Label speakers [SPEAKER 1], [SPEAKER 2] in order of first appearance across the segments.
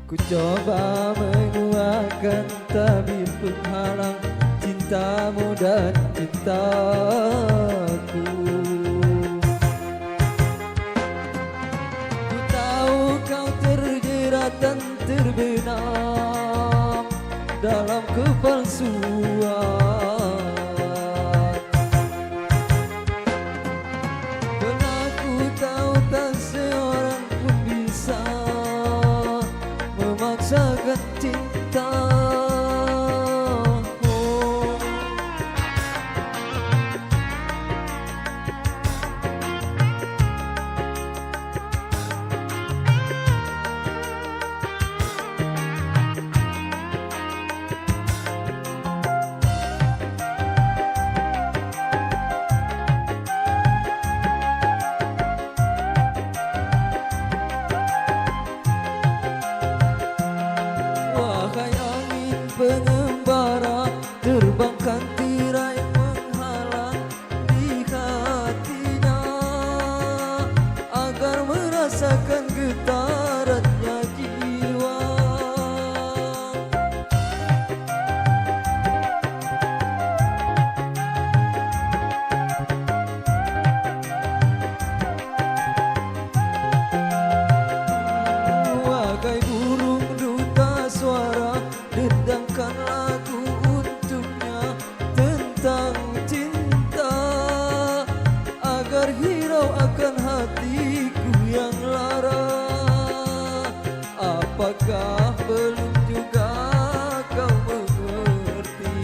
[SPEAKER 1] Ku coba menguatkan tabir penghalang cintamu dan cintaku. Ku tahu kau terjerat dan terbenam dalam kepalsuan. Karena ku tahu tak seorang pun bisa memaksakan cinta. Pengembara terbangkan tirai menghalang di hatinya agar merasakan getarannya jiwa. Wahai burung duta suara, dendangkan lagu untuknya tentang cinta agar hirau akan hatiku yang lara. Apakah belum juga kau mengerti,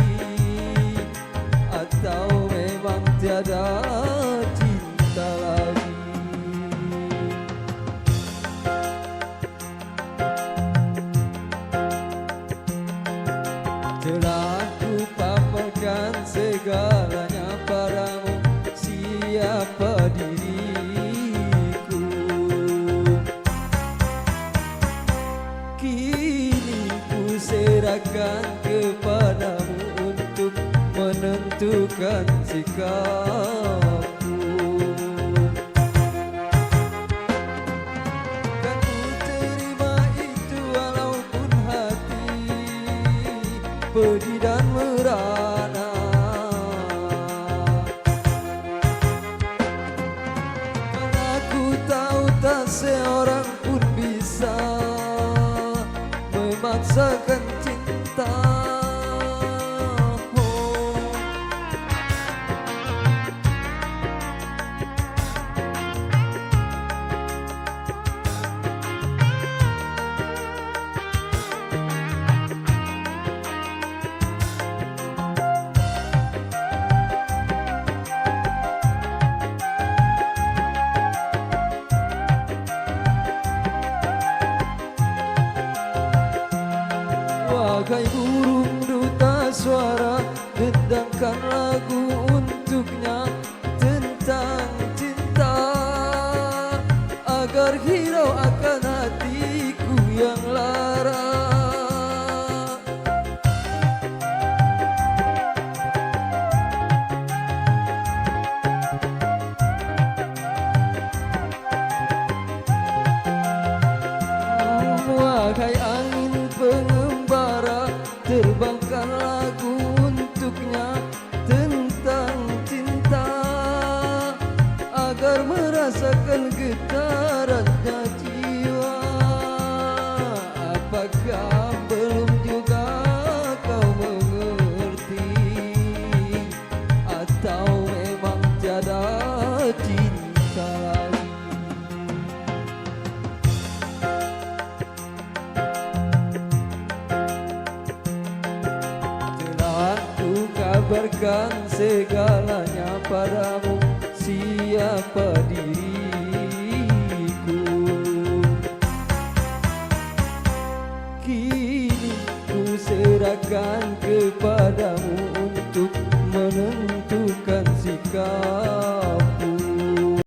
[SPEAKER 1] atau memang tiada cinta lagi? Telah ku paparkan segalanya padamu, siapa diriku. Kini ku serahkan kepadamu untuk menentukan sikapku. Kan ku terima itu walaupun hati pedih dan merana. Karena ku tahu tak seorang pun bisa memaksakan cinta. Wahai burung duta suara, dendangkan lagu untuknya tentang cinta agar hirau akan hatiku yang lara. Wahai angin pengembara, terbangkan lagu untuknya tentang cinta agar merasakan getarannya jiwa. Apakah belum juga kau mengerti, atau memang tiada cinta lagi? Kabarkan segalanya padamu, siapa diriku. Kini ku serahkan kepadamu untuk menentukan sikap.